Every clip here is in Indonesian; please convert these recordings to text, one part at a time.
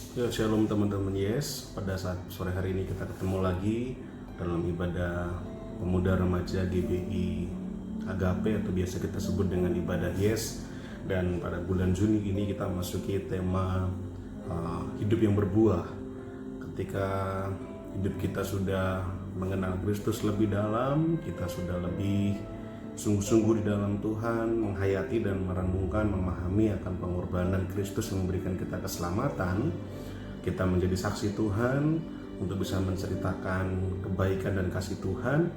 Ya, shalom teman-teman. Yes, pada saat sore hari ini kita ketemu lagi dalam ibadah pemuda remaja GBI Agape atau biasa kita sebut dengan ibadah Yes. Dan pada bulan Juni ini kita masuki tema hidup yang berbuah. Ketika hidup kita sudah mengenal Kristus lebih dalam, kita sudah lebih sungguh-sungguh di dalam Tuhan, menghayati dan merenungkan, memahami akan pengorbanan Kristus yang memberikan kita keselamatan. Kita menjadi saksi Tuhan untuk bisa menceritakan kebaikan dan kasih Tuhan.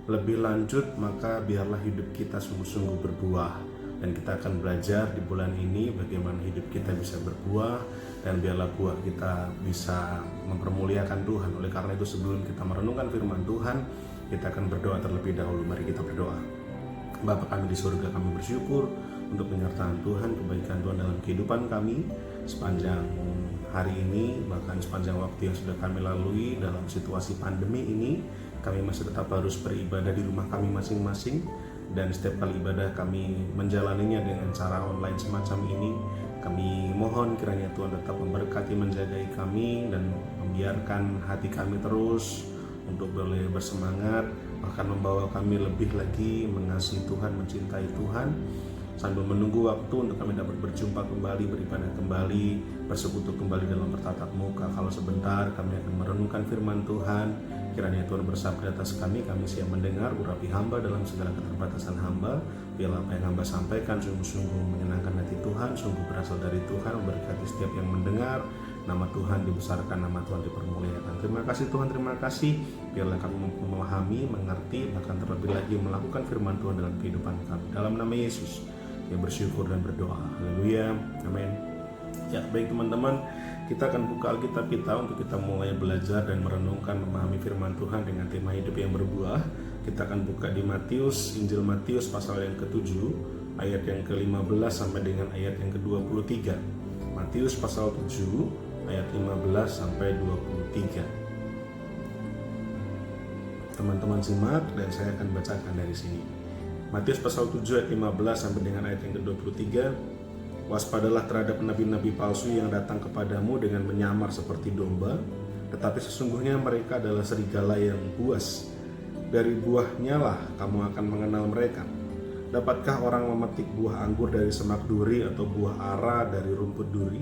Lebih lanjut, maka biarlah hidup kita sungguh-sungguh berbuah. Dan kita akan belajar di bulan ini bagaimana hidup kita bisa berbuah, dan biarlah buah kita bisa mempermuliakan Tuhan. Oleh karena itu, sebelum kita merenungkan firman Tuhan, kita akan berdoa terlebih dahulu. Mari kita berdoa. Bapa kami di surga, kami bersyukur untuk penyertaan Tuhan, kebaikan Tuhan dalam kehidupan kami sepanjang hari ini, bahkan sepanjang waktu yang sudah kami lalui dalam situasi pandemi ini. Kami masih tetap harus beribadah di rumah kami masing-masing, dan setiap kali ibadah kami menjalaninya dengan cara online semacam ini. Kami mohon kiranya Tuhan tetap memberkati, menjagai kami, dan membiarkan hati kami terus untuk boleh bersemangat, bahkan membawa kami lebih lagi mengasihi Tuhan, mencintai Tuhan, sambil menunggu waktu untuk kami dapat berjumpa kembali, beribadah kembali, bersekutu kembali dalam bertatap muka. Kalau sebentar kami akan merenungkan firman Tuhan, kiranya Tuhan bersabda atas kami siap mendengar, urapi hamba dalam segala keterbatasan hamba. Biarlah apa yang hamba sampaikan sungguh-sungguh menyenangkan hati Tuhan, sungguh berasal dari Tuhan, memberkati setiap yang mendengar. Nama Tuhan dibesarkan, nama Tuhan dipermuliakan. Terima kasih Tuhan, terima kasih. Biarlah kami memahami, mengerti, bahkan terlebih lagi melakukan firman Tuhan dalam kehidupan kami. Dalam nama Yesus, yang bersyukur dan berdoa. Haleluya, amin. Ya, baik teman-teman, kita akan buka Alkitab kita untuk kita mulai belajar dan merenungkan, memahami firman Tuhan dengan tema hidup yang berbuah. Kita akan buka di Matius, Injil Matius pasal yang ke-7, ayat yang ke-15 sampai dengan ayat yang ke-23. Matius pasal 7, ayat 15 sampai 23. Teman-teman simak dan saya akan bacakan dari sini. Matius pasal 7 ayat 15 sampai dengan ayat yang ke-23. Waspadalah terhadap nabi-nabi palsu yang datang kepadamu dengan menyamar seperti domba, tetapi sesungguhnya mereka adalah serigala yang buas. Dari buahnya lah kamu akan mengenal mereka. Dapatkah orang memetik buah anggur dari semak duri atau buah ara dari rumput duri?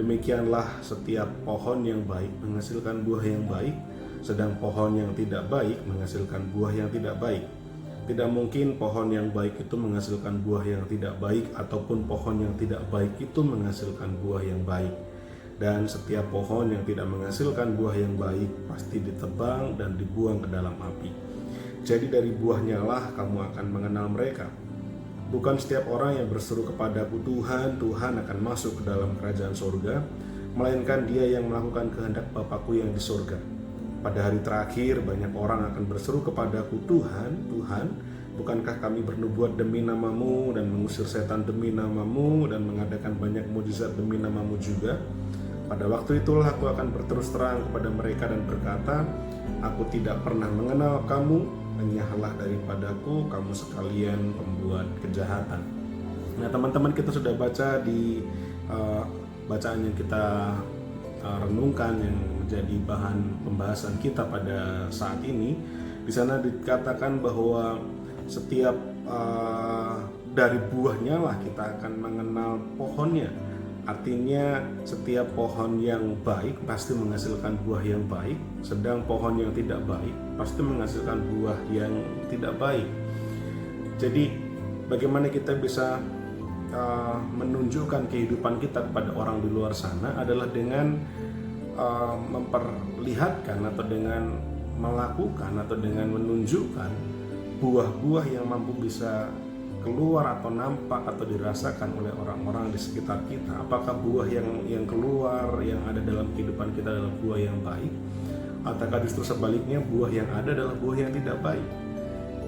Demikianlah setiap pohon yang baik menghasilkan buah yang baik, sedang pohon yang tidak baik menghasilkan buah yang tidak baik. Tidak mungkin pohon yang baik itu menghasilkan buah yang tidak baik, ataupun pohon yang tidak baik itu menghasilkan buah yang baik. Dan setiap pohon yang tidak menghasilkan buah yang baik pasti ditebang dan dibuang ke dalam api. Jadi dari buahnya lah kamu akan mengenal mereka. Bukan setiap orang yang berseru kepadaku Tuhan, Tuhan akan masuk ke dalam kerajaan surga, melainkan dia yang melakukan kehendak Bapakku yang di surga. Pada hari terakhir banyak orang akan berseru kepadaku Tuhan, Tuhan, bukankah kami bernubuat demi namamu dan mengusir setan demi namamu dan mengadakan banyak mujizat demi namamu juga? Pada waktu itulah aku akan berterus terang kepada mereka dan berkata, aku tidak pernah mengenal kamu, enyahlah daripadaku kamu sekalian pembuat kejahatan. Nah teman-teman, kita sudah baca di bacaan yang kita renungkan yang menjadi bahan pembahasan kita pada saat ini. Di sana dikatakan bahwa setiap dari buahnya lah kita akan mengenal pohonnya. Artinya setiap pohon yang baik pasti menghasilkan buah yang baik, sedang pohon yang tidak baik pasti menghasilkan buah yang tidak baik. Jadi bagaimana kita bisa menunjukkan kehidupan kita kepada orang di luar sana adalah dengan memperlihatkan atau dengan melakukan atau dengan menunjukkan buah-buah yang mampu bisa keluar atau nampak atau dirasakan oleh orang-orang di sekitar kita. Apakah buah yang keluar, yang ada dalam kehidupan kita adalah buah yang baik, ataukah justru sebaliknya buah yang ada adalah buah yang tidak baik?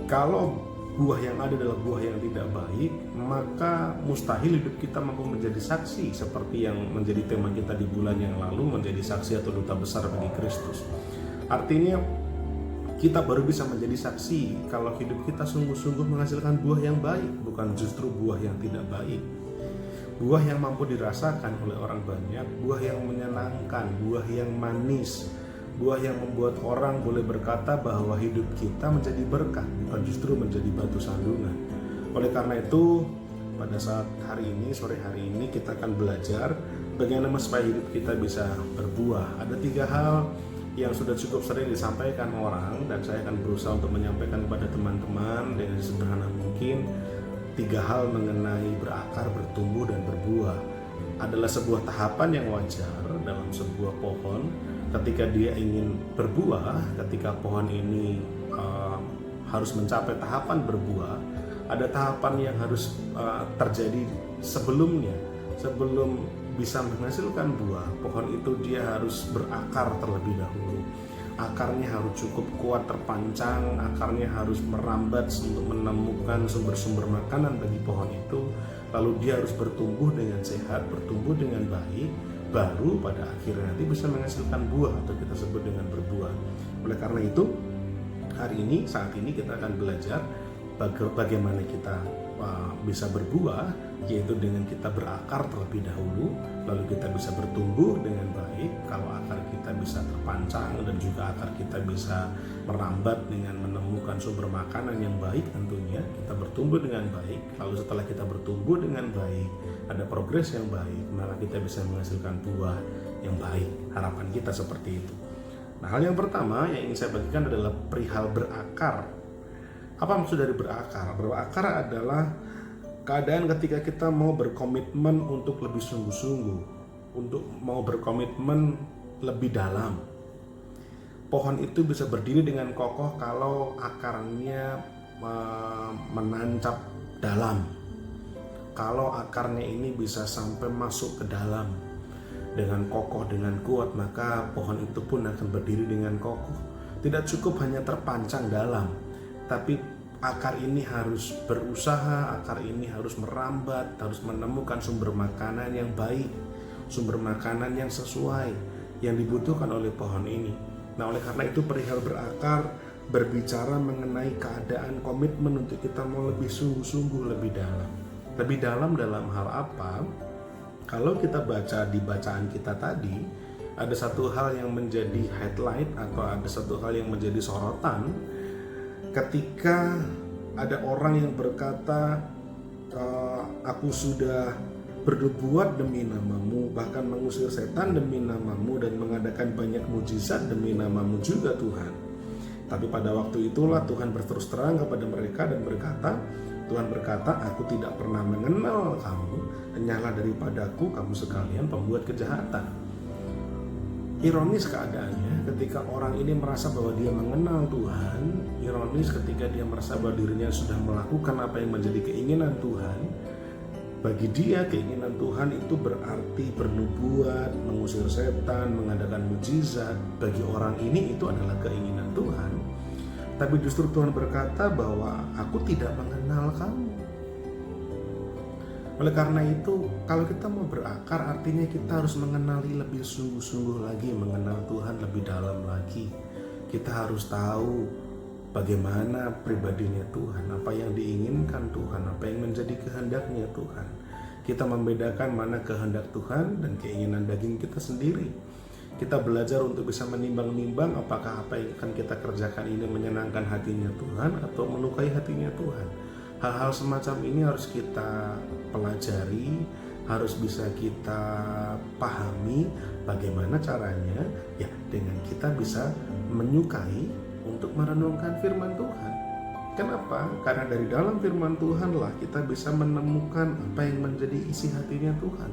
Kalau buah yang ada adalah buah yang tidak baik, maka mustahil hidup kita mampu menjadi saksi seperti yang menjadi tema kita di bulan yang lalu, menjadi saksi atau duta besar bagi Kristus. Artinya kita baru bisa menjadi saksi kalau hidup kita sungguh-sungguh menghasilkan buah yang baik, bukan justru buah yang tidak baik. buah yang mampu dirasakan oleh orang banyak, buah yang menyenangkan, buah yang manis, buah yang membuat orang boleh berkata bahwa hidup kita menjadi berkat, bukan justru menjadi batu sandungan. Oleh karena itu, pada saat hari ini, sore hari ini, kita akan belajar bagaimana supaya hidup kita bisa berbuah. Ada 3 hal yang sudah cukup sering disampaikan orang, dan saya akan berusaha untuk menyampaikan kepada teman-teman dengan sederhana mungkin. 3 hal mengenai berakar, bertumbuh, dan berbuah adalah sebuah tahapan yang wajar dalam sebuah pohon. Ketika dia ingin berbuah, ketika pohon ini harus mencapai tahapan berbuah, ada tahapan yang harus terjadi sebelumnya. Sebelum bisa menghasilkan buah, pohon itu dia harus berakar terlebih dahulu. Akarnya harus cukup kuat terpancang, akarnya harus merambat untuk menemukan sumber-sumber makanan bagi pohon itu. Lalu dia harus bertumbuh dengan sehat, bertumbuh dengan baik, baru pada akhirnya nanti bisa menghasilkan buah atau kita sebut dengan berbuah. Oleh karena itu, hari ini, saat ini kita akan belajar bagaimana kita bisa berbuah, yaitu dengan kita berakar terlebih dahulu, lalu kita bisa bertumbuh dengan baik. Kalau akar kita bisa terpancang dan juga akar kita bisa merambat dengan menemukan sumber makanan yang baik, tentunya kita bertumbuh dengan baik. Lalu setelah kita bertumbuh dengan baik, ada progres yang baik, maka kita bisa menghasilkan buah yang baik. Harapan kita seperti itu. Nah, hal yang pertama yang ingin saya bagikan adalah perihal berakar. Apa maksud dari berakar? Berakar adalah keadaan ketika kita mau berkomitmen untuk lebih sungguh-sungguh, untuk mau berkomitmen lebih dalam. Pohon itu bisa berdiri dengan kokoh kalau akarnya menancap dalam. Kalau akarnya ini bisa sampai masuk ke dalam dengan kokoh, dengan kuat, maka pohon itu pun akan berdiri dengan kokoh. Tidak cukup hanya terpancang dalam, tapi akar ini harus berusaha, akar ini harus merambat, harus menemukan sumber makanan yang baik, sumber makanan yang sesuai, yang dibutuhkan oleh pohon ini. Nah, oleh karena itu perihal berakar berbicara mengenai keadaan komitmen untuk kita mau lebih sungguh-sungguh, lebih dalam. Lebih dalam dalam hal apa? Kalau kita baca di bacaan kita tadi, ada satu hal yang menjadi highlight atau ada satu hal yang menjadi sorotan. Ketika ada orang yang berkata, aku sudah berbuat demi namamu, bahkan mengusir setan demi namamu, dan mengadakan banyak mujizat demi namamu juga Tuhan. Tapi pada waktu itulah Tuhan berterus terang kepada mereka dan berkata, Tuhan berkata, aku tidak pernah mengenal kamu, hanyalah daripadaku kamu sekalian pembuat kejahatan. Ironis keadaannya ketika orang ini merasa bahwa dia mengenal Tuhan, ironis ketika dia merasa bahwa dirinya sudah melakukan apa yang menjadi keinginan Tuhan. Bagi dia keinginan Tuhan itu berarti bernubuat, mengusir setan, mengadakan mujizat. Bagi orang ini itu adalah keinginan Tuhan. Tapi justru Tuhan berkata bahwa aku tidak mengenal kamu. Oleh karena itu, kalau kita mau berakar, artinya kita harus mengenali lebih sungguh-sungguh lagi, mengenal Tuhan lebih dalam lagi. Kita harus tahu bagaimana pribadinya Tuhan, apa yang diinginkan Tuhan, apa yang menjadi kehendaknya Tuhan. Kita membedakan mana kehendak Tuhan dan keinginan daging kita sendiri. Kita belajar untuk bisa menimbang-nimbang apakah apa yang akan kita kerjakan ini menyenangkan hatinya Tuhan atau melukai hatinya Tuhan. Hal-hal semacam ini harus kita pelajari, harus bisa kita pahami bagaimana caranya, ya dengan kita bisa menyukai untuk merenungkan firman Tuhan. Kenapa? Karena dari dalam firman Tuhanlah kita bisa menemukan apa yang menjadi isi hatinya Tuhan.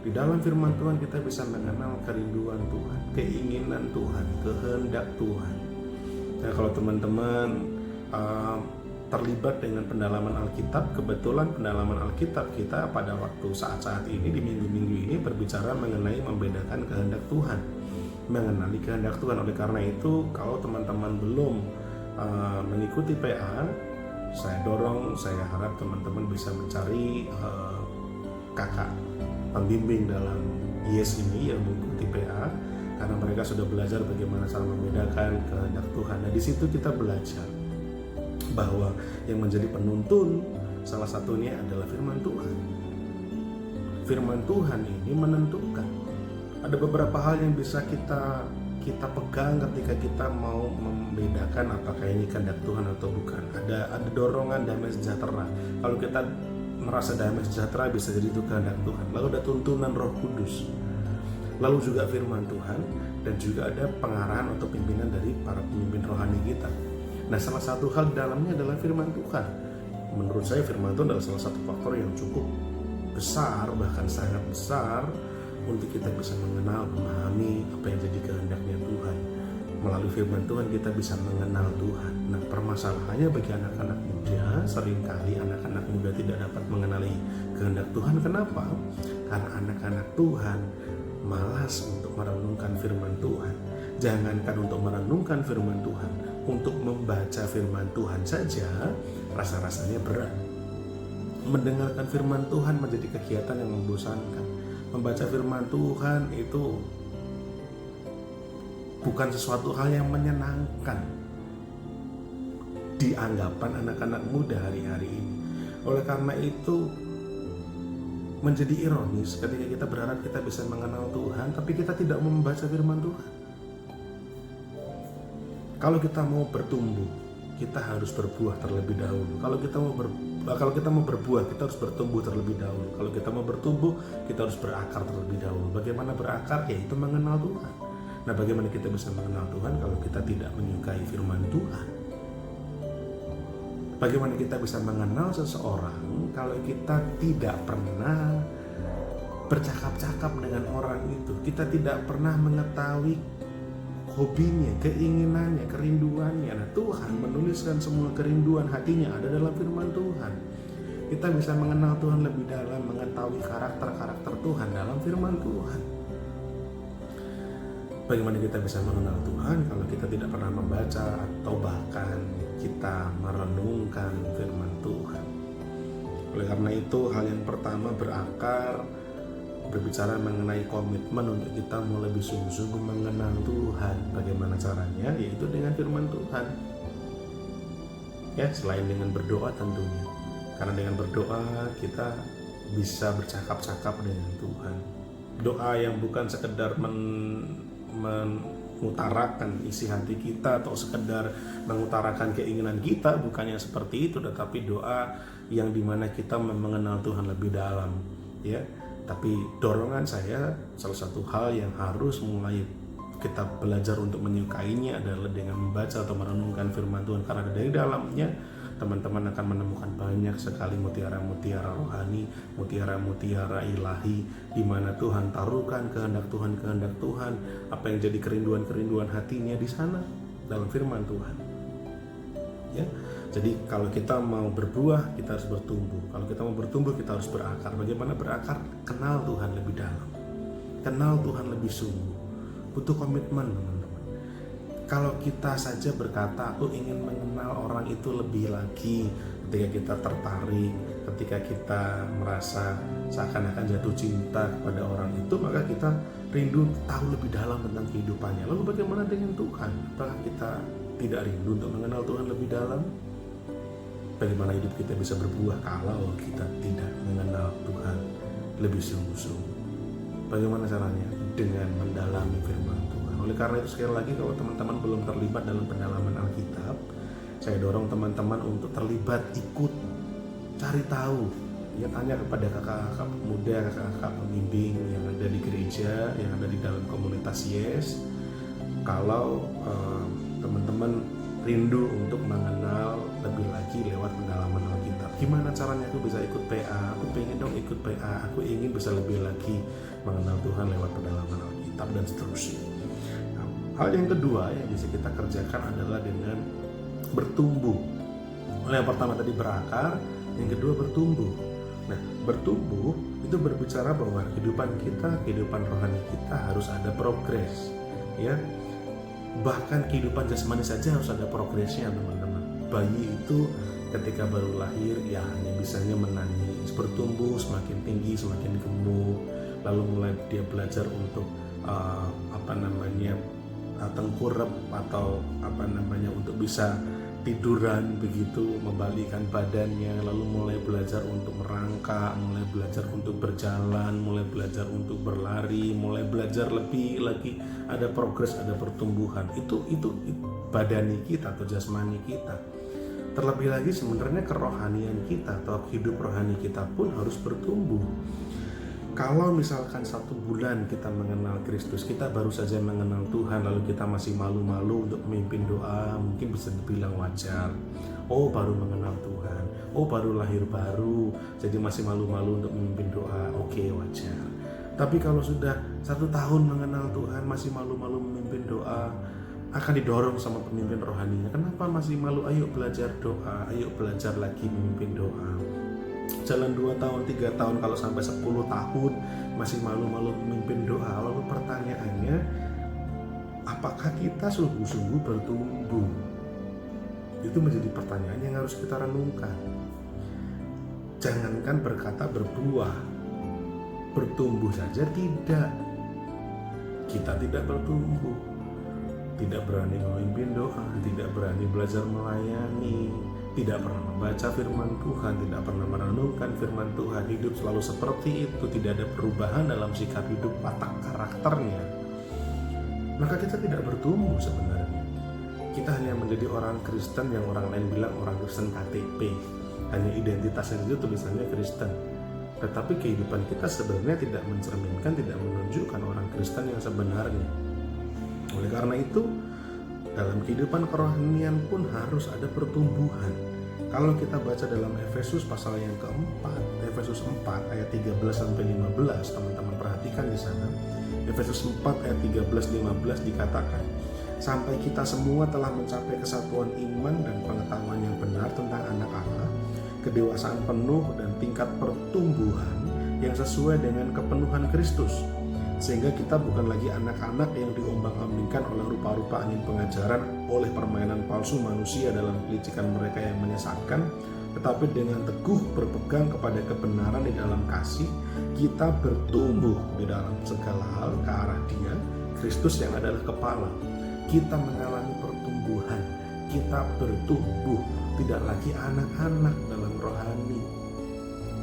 Di dalam firman Tuhan kita bisa mengenal kerinduan Tuhan, keinginan Tuhan, kehendak Tuhan. Nah, kalau teman-teman terlibat dengan pendalaman Alkitab, kebetulan pendalaman Alkitab kita pada waktu saat-saat ini di minggu-minggu ini berbicara mengenai membedakan kehendak Tuhan, mengenali kehendak Tuhan. Oleh karena itu, kalau teman-teman belum mengikuti PA, saya dorong, saya harap teman-teman bisa mencari kakak pembimbing dalam YES ini yang mengikuti PA, karena mereka sudah belajar bagaimana cara membedakan kehendak Tuhan. Nah, di situ kita belajar bahwa yang menjadi penuntun salah satunya adalah firman Tuhan. firman Tuhan ini menentukan. Ada beberapa hal yang bisa kita pegang ketika kita mau membedakan apakah ini kehendak Tuhan atau bukan. Ada dorongan damai sejahtera. Kalau kita merasa damai sejahtera, bisa jadi itu kehendak Tuhan. Lalu ada tuntunan Roh Kudus. Lalu juga firman Tuhan, dan juga ada pengarahan atau pimpinan dari para pemimpin rohani kita. Nah, salah satu hal di dalamnya adalah firman Tuhan. Menurut saya firman Tuhan adalah salah satu faktor yang cukup besar, bahkan sangat besar, untuk kita bisa mengenal, memahami apa yang jadi kehendaknya Tuhan. Melalui firman Tuhan kita bisa mengenal Tuhan. Nah, permasalahannya bagi anak-anak muda, seringkali anak-anak muda tidak dapat mengenali kehendak Tuhan. Kenapa? Karena anak-anak Tuhan malas untuk merenungkan firman Tuhan. Jangankan untuk merenungkan firman Tuhan, untuk membaca firman Tuhan saja rasa-rasanya berat. Mendengarkan firman Tuhan menjadi kegiatan yang membosankan. Membaca firman Tuhan itu bukan sesuatu hal yang menyenangkan di anggapan anak-anak muda hari-hari ini. Oleh karena itu menjadi ironis ketika kita berharap kita bisa mengenal Tuhan, tapi kita tidak mau membaca firman Tuhan. Kalau kita mau bertumbuh, kita harus berbuah terlebih dahulu. Kalau kita mau berbuah, kita harus bertumbuh terlebih dahulu. Kalau kita mau bertumbuh, kita harus berakar terlebih dahulu. Bagaimana berakar? Yaitu mengenal Tuhan. Nah, bagaimana kita bisa mengenal Tuhan kalau kita tidak menyukai firman Tuhan? Bagaimana kita bisa mengenal seseorang kalau kita tidak pernah bercakap-cakap dengan orang itu? Kita tidak pernah mengetahui hobinya, keinginannya, kerinduannya. Nah, Tuhan menuliskan semua kerinduan hatinya ada dalam firman Tuhan. Kita bisa mengenal Tuhan lebih dalam, mengetahui karakter-karakter Tuhan dalam firman Tuhan. Bagaimana kita bisa mengenal Tuhan kalau kita tidak pernah membaca atau bahkan kita merenungkan firman Tuhan? Oleh karena itu, hal yang pertama berakar, berbicara mengenai komitmen untuk kita mau lebih sungguh-sungguh mengenal Tuhan. Bagaimana caranya? Yaitu dengan firman Tuhan. Ya, selain dengan berdoa tentunya. Karena dengan berdoa kita bisa bercakap-cakap dengan Tuhan. Doa yang bukan sekedar mengutarakan isi hati kita atau sekedar mengutarakan keinginan kita, bukannya seperti itu, tetapi doa yang dimana kita mengenal Tuhan lebih dalam, ya. Tapi dorongan saya, salah satu hal yang harus mulai kita belajar untuk menyukainya adalah dengan membaca atau merenungkan firman Tuhan, karena dari dalamnya teman-teman akan menemukan banyak sekali mutiara-mutiara rohani, mutiara-mutiara ilahi, di mana Tuhan taruhkan kehendak Tuhan, apa yang jadi kerinduan hatinya di sana dalam firman Tuhan. Ya, jadi kalau kita mau berbuah, kita harus bertumbuh. Kalau kita mau bertumbuh, kita harus berakar. Bagaimana berakar? Kenal Tuhan lebih dalam, kenal Tuhan lebih sungguh. Butuh komitmen, teman-teman. Kalau kita saja berkata, aku ingin mengenal orang itu lebih lagi, ketika kita tertarik, ketika kita merasa seakan-akan jatuh cinta kepada orang itu, maka kita rindu tahu lebih dalam tentang kehidupannya. Lalu bagaimana dengan Tuhan? Apakah kita tidak rindu untuk mengenal Tuhan lebih dalam? Bagaimana hidup kita bisa berbuah kalau kita tidak mengenal Tuhan lebih sungguh-sungguh? Bagaimana caranya? Dengan mendalami firman Tuhan. Oleh karena itu, sekali lagi, kalau teman-teman belum terlibat dalam pendalaman Alkitab, saya dorong teman-teman untuk terlibat, ikut cari tahu. Ya, tanya kepada kakak-kakak muda, kakak-kakak pembimbing yang ada di gereja, yang ada di dalam komunitas Yes. Kalau teman-teman rindu untuk mengenal lebih lagi lewat pendalaman Alkitab, gimana caranya aku bisa ikut PA? Aku pengen dong ikut PA, aku ingin bisa lebih lagi mengenal Tuhan lewat pendalaman Alkitab, dan seterusnya. Nah, hal yang kedua yang bisa kita kerjakan adalah dengan bertumbuh. Yang pertama tadi berakar, yang kedua bertumbuh. Nah, bertumbuh itu berbicara bahwa kehidupan rohani kita harus ada progres, ya. Bahkan kehidupan jasmani saja harus ada progresnya, teman-teman. Bayi itu ketika baru lahir, ya hanya bisanya menangis, bertumbuh semakin tinggi, semakin gemuk, lalu mulai dia belajar untuk tengkurap atau untuk bisa tiduran begitu, membalikkan badannya, lalu mulai belajar untuk merangkak, mulai belajar untuk berjalan, mulai belajar untuk berlari, mulai belajar lebih lagi, ada progres, ada pertumbuhan. Itu badani kita atau jasmani kita. Terlebih lagi sebenarnya kerohanian kita atau hidup rohani kita pun harus bertumbuh. Kalau misalkan 1 bulan kita mengenal Kristus, kita baru saja mengenal Tuhan, lalu kita masih malu-malu untuk memimpin doa, mungkin bisa dibilang wajar. Oh, baru mengenal Tuhan. Oh, baru lahir baru, jadi masih malu-malu untuk memimpin doa. Oke, wajar. Tapi kalau sudah 1 tahun mengenal Tuhan, masih malu-malu memimpin doa, akan didorong sama pemimpin rohaninya. Kenapa masih malu? Ayo belajar doa, ayo belajar lagi memimpin doa. Jalan 2 tahun, 3 tahun, kalau sampai 10 tahun masih malu-malu memimpin doa. Lalu pertanyaannya, apakah kita sungguh-sungguh bertumbuh? Itu menjadi pertanyaan yang harus kita renungkan. Jangankan berkata berbuah, bertumbuh saja tidak. Kita tidak bertumbuh, tidak berani memimpin doa, tidak berani belajar melayani, tidak pernah membaca firman Tuhan, tidak pernah merenungkan firman Tuhan, hidup selalu seperti itu, tidak ada perubahan dalam sikap hidup, watak karakternya, maka kita tidak bertumbuh sebenarnya. Kita hanya menjadi orang Kristen yang orang lain bilang orang Kristen KTP, hanya identitasnya saja tulisannya Kristen, tetapi kehidupan kita sebenarnya tidak mencerminkan, tidak menunjukkan orang Kristen yang sebenarnya. Oleh karena itu, dalam kehidupan kerohanian pun harus ada pertumbuhan. Kalau kita baca dalam Efesus pasal yang keempat, Efesus 4 ayat 13-15, teman-teman perhatikan di sana. Efesus 4 ayat 13-15 dikatakan, sampai kita semua telah mencapai kesatuan iman dan pengetahuan yang benar tentang anak Allah, kedewasaan penuh dan tingkat pertumbuhan yang sesuai dengan kepenuhan Kristus. Sehingga kita bukan lagi anak-anak yang diombang-ambingkan oleh rupa-rupa angin pengajaran, oleh permainan palsu manusia dalam kelicikan mereka yang menyesatkan, tetapi dengan teguh berpegang kepada kebenaran di dalam kasih, kita bertumbuh di dalam segala hal ke arah Dia, Kristus yang adalah kepala. Kita mengalami pertumbuhan, kita bertumbuh, tidak lagi anak-anak dalam rohani,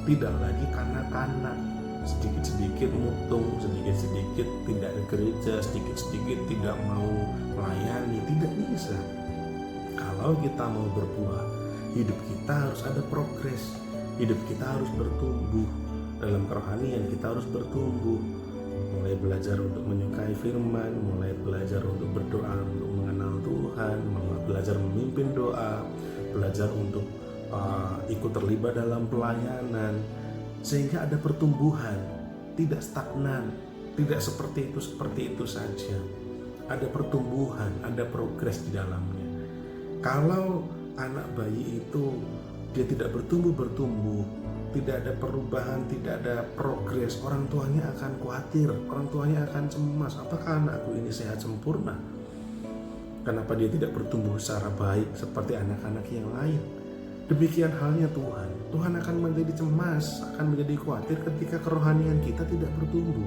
tidak lagi kanak-kanak, sedikit-sedikit mutung, sedikit-sedikit tidak ke gereja, sedikit-sedikit tidak mau melayani. Tidak bisa. Kalau kita mau berbuah, hidup kita harus ada progres, hidup kita harus bertumbuh. Dalam kerohanian kita harus bertumbuh, mulai belajar untuk menyukai firman, mulai belajar untuk berdoa, untuk mengenal Tuhan, mulai belajar memimpin doa, belajar untuk ikut terlibat dalam pelayanan, sehingga ada pertumbuhan, tidak stagnan, tidak seperti itu saja. Ada pertumbuhan, ada progres di dalamnya. Kalau anak bayi itu dia tidak bertumbuh, tidak ada perubahan, tidak ada progres, orang tuanya akan khawatir, orang tuanya akan cemas. Apakah anakku ini sehat sempurna? Kenapa dia tidak bertumbuh secara baik seperti anak-anak yang lain? Demikian halnya Tuhan. Tuhan akan menjadi cemas, akan menjadi khawatir ketika kerohanian kita tidak bertumbuh.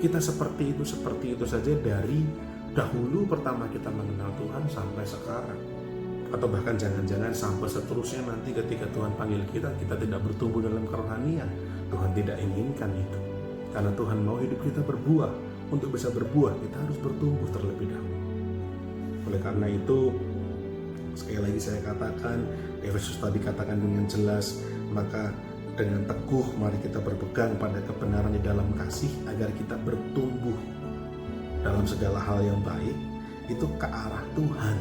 Kita seperti itu saja dari dahulu pertama kita mengenal Tuhan sampai sekarang. Atau bahkan jangan-jangan sampai seterusnya nanti ketika Tuhan panggil kita tidak bertumbuh dalam kerohanian. Tuhan tidak inginkan itu. Karena Tuhan mau hidup kita berbuah. Untuk bisa berbuah, kita harus bertumbuh terlebih dahulu. Oleh karena itu, sekali lagi saya katakan, Efesus tadi katakan dengan jelas, maka dengan teguh mari kita berpegang pada kebenaran di dalam kasih agar kita bertumbuh dalam segala hal yang baik, itu ke arah Tuhan,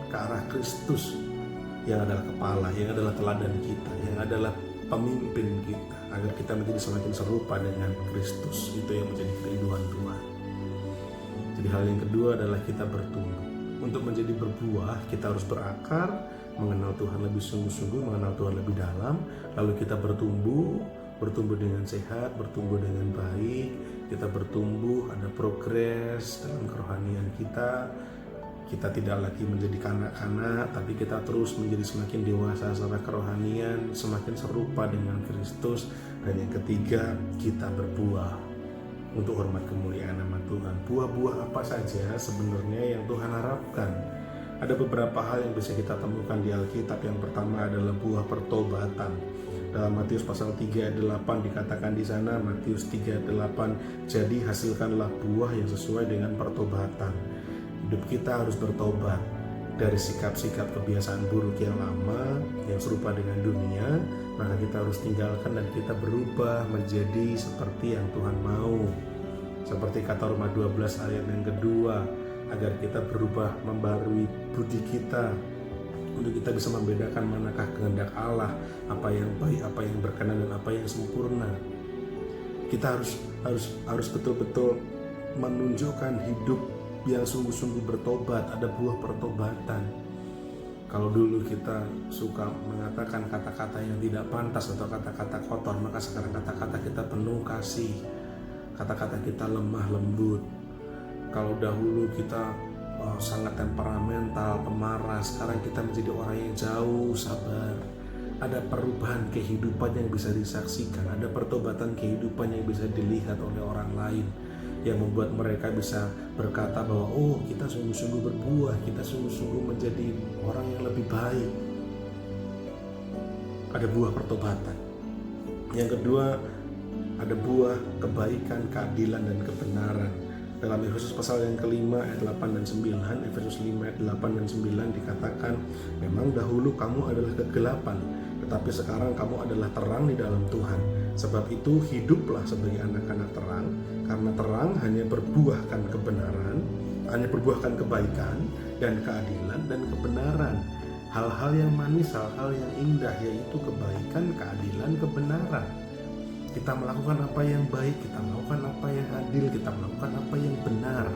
ke arah Kristus yang adalah kepala, yang adalah teladan kita, yang adalah pemimpin kita, agar kita menjadi semakin serupa dengan Kristus. Itu yang menjadi kerinduan Tuhan. Jadi hal yang kedua adalah kita bertumbuh. Untuk menjadi berbuah, kita harus berakar, mengenal Tuhan lebih sungguh-sungguh, mengenal Tuhan lebih dalam, lalu kita bertumbuh dengan sehat, bertumbuh dengan baik, kita bertumbuh, ada progres dalam kerohanian kita. Kita tidak lagi menjadi kanak-kanak, tapi kita terus menjadi semakin dewasa secara kerohanian, semakin serupa dengan Kristus. Dan yang ketiga, kita berbuah untuk hormat kemuliaan nama Tuhan. Buah-buah apa saja sebenarnya yang Tuhan harapkan Ada beberapa hal yang bisa kita temukan di Alkitab. Yang pertama adalah buah pertobatan. Dalam Matius pasal 3 ayat 8 dikatakan di sana, Matius 3 ayat 8, jadi hasilkanlah buah yang sesuai dengan pertobatan. Hidup kita harus bertobat dari sikap-sikap kebiasaan buruk yang lama, yang serupa dengan dunia, maka kita harus tinggalkan dan kita berubah menjadi seperti yang Tuhan mau. Seperti kata Roma 12 ayat yang kedua, agar kita berubah membarui budi kita, untuk kita bisa membedakan manakah kehendak Allah, apa yang baik, apa yang berkenan, dan apa yang sempurna. Kita harus betul-betul menunjukkan hidup yang sungguh-sungguh bertobat, ada buah pertobatan. Kalau dulu kita suka mengatakan kata-kata yang tidak pantas atau kata-kata kotor, maka sekarang kata-kata kita penuh kasih, kata-kata kita lemah lembut. Kalau dahulu kita sangat temperamental, pemarah, sekarang kita menjadi orang yang jauh sabar. Ada perubahan kehidupan yang bisa disaksikan, ada pertobatan kehidupan yang bisa dilihat oleh orang lain, yang membuat mereka bisa berkata bahwa oh, kita sungguh-sungguh berbuah, kita sungguh-sungguh menjadi orang yang lebih baik. Ada buah pertobatan. Yang kedua, ada buah kebaikan, keadilan, dan kebenaran. Dalam Efesus pasal yang kelima ayat 8 dan 9, Efesus 5 ayat 8 dan 9 dikatakan, memang dahulu kamu adalah kegelapan, tetapi sekarang kamu adalah terang di dalam Tuhan. Sebab itu hiduplah sebagai anak-anak terang, karena terang hanya berbuahkan kebenaran, hanya berbuahkan kebaikan dan keadilan dan kebenaran. Hal-hal yang manis, hal-hal yang indah, yaitu kebaikan, keadilan, kebenaran. Kita melakukan apa yang baik, kita melakukan apa yang adil, kita melakukan apa yang benar.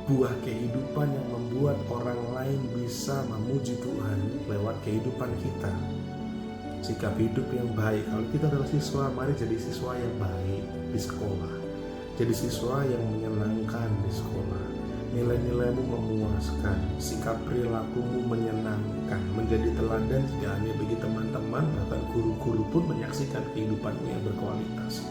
Buah kehidupan yang membuat orang lain bisa memuji Tuhan lewat kehidupan kita. Sikap hidup yang baik. Kalau kita adalah siswa, mari jadi siswa yang baik di sekolah. Jadi siswa yang menyenangkan di sekolah. Nilai-nilaimu memuaskan, sikap perilakumu menyenangkan, menjadi teladan tidak hanya bagi teman-teman, bahkan guru-guru pun menyaksikan kehidupanmu yang berkualitas.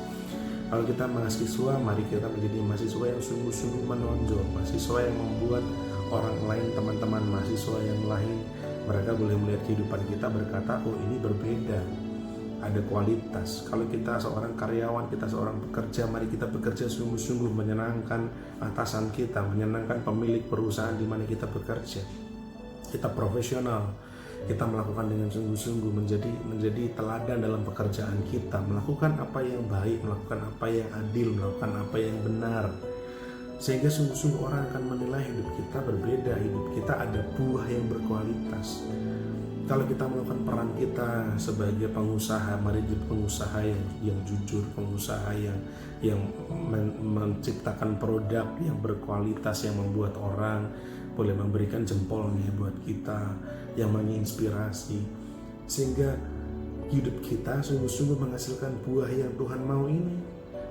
Kalau kita mahasiswa, mari kita menjadi mahasiswa yang sungguh-sungguh menonjol, mahasiswa yang membuat orang lain, teman-teman mahasiswa yang lain, mereka boleh melihat kehidupan kita berkata, oh ini berbeda, ada kualitas. Kalau kita seorang karyawan, kita seorang pekerja, mari kita bekerja sungguh-sungguh menyenangkan atasan kita, menyenangkan pemilik perusahaan di mana kita bekerja. Kita profesional, kita melakukan dengan sungguh-sungguh, menjadi teladan dalam pekerjaan kita, melakukan apa yang baik, melakukan apa yang adil, melakukan apa yang benar, sehingga sungguh-sungguh orang akan menilai hidup kita berbeda, hidup kita ada buah yang berkualitas. Kalau kita melakukan peran kita sebagai pengusaha, mari jadi pengusaha yang jujur, pengusaha yang menciptakan produk yang berkualitas, yang membuat orang boleh memberikan jempolnya buat kita, yang menginspirasi, sehingga hidup kita sungguh-sungguh menghasilkan buah yang Tuhan mau ini.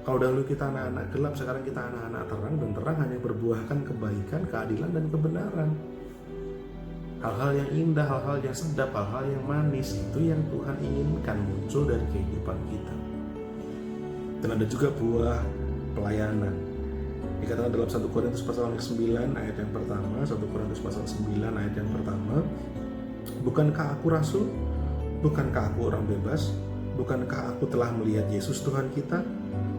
Kalau dahulu kita anak-anak gelap, sekarang kita anak-anak terang, dan terang hanya berbuahkan kebaikan, keadilan, dan kebenaran. Hal-hal yang indah, hal-hal yang sedap, hal-hal yang manis, itu yang Tuhan inginkan muncul dari kehidupan kita. Dan ada juga buah pelayanan. Dikatakan dalam 1 Korintus pasal 9 ayat yang pertama, 1 Korintus pasal 9 ayat yang pertama, bukankah aku rasul? Bukankah aku orang bebas? Bukankah aku telah melihat Yesus Tuhan kita?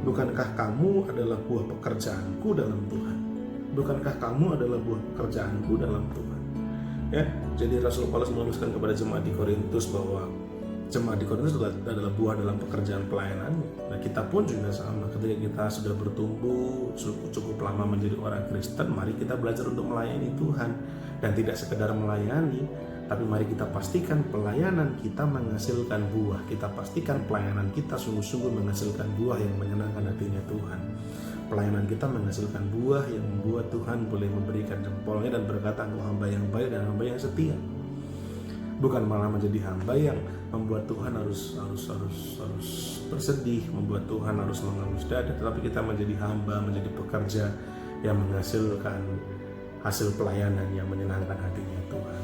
Bukankah kamu adalah buah pekerjaanku dalam Tuhan? Bukankah kamu adalah buah pekerjaanku dalam Tuhan? Ya, jadi Rasul Paulus menuliskan kepada jemaat di Korintus bahwa jemaat di Korintus adalah buah dalam pekerjaan pelayanan. Nah, kita pun juga sama. Ketika kita sudah bertumbuh cukup lama menjadi orang Kristen, mari kita belajar untuk melayani Tuhan, dan tidak sekedar melayani, tapi mari kita pastikan pelayanan kita menghasilkan buah. Kita pastikan pelayanan kita sungguh-sungguh menghasilkan buah yang menyenangkan hatinya Tuhan. Pelayanan kita menghasilkan buah yang membuat Tuhan boleh memberikan jempolnya dan berkata, engkau hamba yang baik dan hamba yang setia. Bukan malah menjadi hamba yang membuat Tuhan harus bersedih, membuat Tuhan harus mengelus dada, tetapi kita menjadi hamba, menjadi pekerja yang menghasilkan hasil pelayanan yang menyenangkan hatinya Tuhan.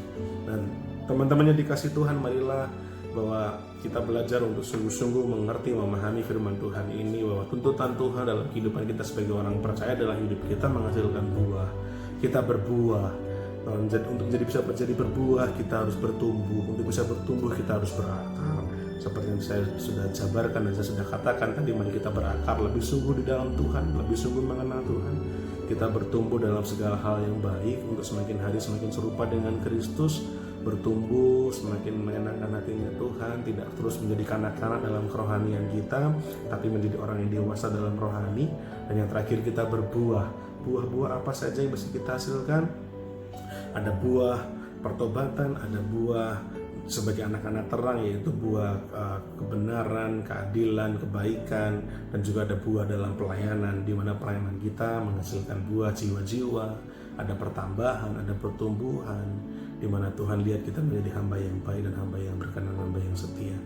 Dan teman-teman yang dikasih Tuhan, marilah bahwa kita belajar untuk sungguh-sungguh mengerti, memahami firman Tuhan ini, bahwa tuntutan Tuhan dalam kehidupan kita sebagai orang percaya adalah hidup kita menghasilkan buah. Kita berbuah Untuk bisa menjadi berbuah kita harus bertumbuh. Untuk bisa bertumbuh kita harus berakar. Seperti yang saya sudah jabarkan dan saya sudah katakan tadi, mari kita berakar lebih sungguh di dalam Tuhan, lebih sungguh mengenal Tuhan. Kita bertumbuh dalam segala hal yang baik untuk semakin hari semakin serupa dengan Kristus, bertumbuh semakin menyenangkan hatinya Tuhan, tidak terus menjadi kanak-kanak dalam kerohanian kita, tapi menjadi orang yang dewasa dalam rohani. Dan yang terakhir kita berbuah. Buah-buah apa saja yang bisa kita hasilkan? Ada buah pertobatan, ada buah sebagai anak-anak terang, yaitu buah kebenaran, keadilan, kebaikan, dan juga ada buah dalam pelayanan, di mana pelayanan kita menghasilkan buah jiwa-jiwa, ada pertambahan, ada pertumbuhan, di mana Tuhan lihat kita menjadi hamba yang baik dan hamba yang berkenan, hamba yang setia.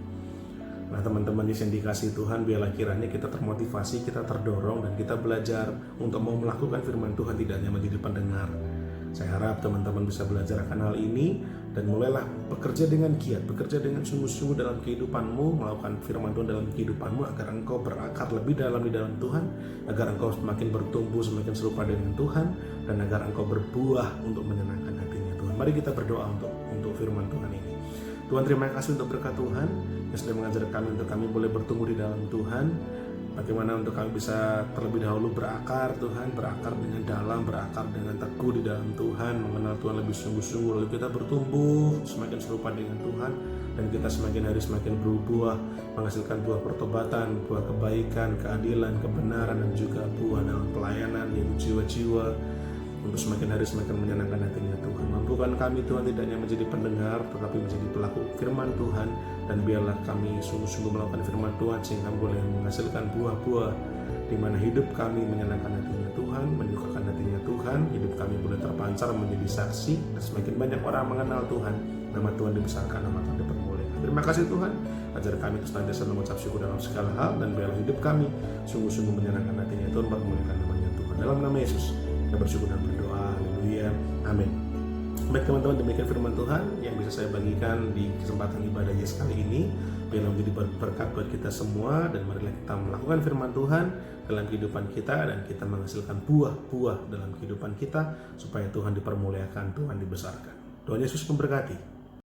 Nah teman-teman yang dikasihi Tuhan, biarlah kiranya kita termotivasi, kita terdorong, dan kita belajar untuk mau melakukan firman Tuhan, tidak hanya menjadi pendengar. Saya harap teman-teman bisa belajar akan hal ini dan mulailah bekerja dengan giat, bekerja dengan sungguh-sungguh dalam kehidupanmu, melakukan firman Tuhan dalam kehidupanmu, agar engkau berakar lebih dalam di dalam Tuhan, agar engkau semakin bertumbuh, semakin serupa dengan Tuhan, dan agar engkau berbuah untuk menyenangkan hatinya Tuhan. Mari kita berdoa untuk firman Tuhan ini. Tuhan, terima kasih untuk berkat Tuhan yang sudah mengajar kami untuk kami boleh bertumbuh di dalam Tuhan. Bagaimana untuk kami bisa terlebih dahulu berakar Tuhan, berakar dengan dalam, berakar dengan teguh di dalam Tuhan, mengenal Tuhan lebih sungguh-sungguh, lalu kita bertumbuh semakin serupa dengan Tuhan, dan kita semakin hari semakin berbuah, menghasilkan buah pertobatan, buah kebaikan, keadilan, kebenaran, dan juga buah dalam pelayanan, yaitu jiwa-jiwa, untuk semakin hari semakin menyenangkan hatinya Tuhan. Mampukan kami Tuhan tidak hanya menjadi pendengar, tetapi menjadi pelaku firman Tuhan, dan biarlah kami sungguh-sungguh melakukan firman Tuhan sehingga boleh menghasilkan buah-buah di mana hidup kami menyenangkan hatinya Tuhan, menyukakan hatinya Tuhan, hidup kami boleh terpancar menjadi saksi, dan semakin banyak orang mengenal Tuhan, nama Tuhan dibesarkan, nama Tuhan dipermuliakan. Terima kasih Tuhan, ajar kami terus senantiasa mengucap syukur dalam segala hal, dan biarlah hidup kami sungguh-sungguh menyenangkan hatinya Tuhan, mempermuliakan namanya Tuhan. Dalam nama Yesus kita bersyukur dan berdoa, haleluya, amin. Baik teman-teman, demikian firman Tuhan yang bisa saya bagikan di kesempatan ibadah Yes kali ini. Biarlah menjadi berkat buat kita semua, dan marilah kita melakukan firman Tuhan dalam kehidupan kita, dan kita menghasilkan buah-buah dalam kehidupan kita, supaya Tuhan dipermuliakan, Tuhan dibesarkan. Tuhan Yesus memberkati.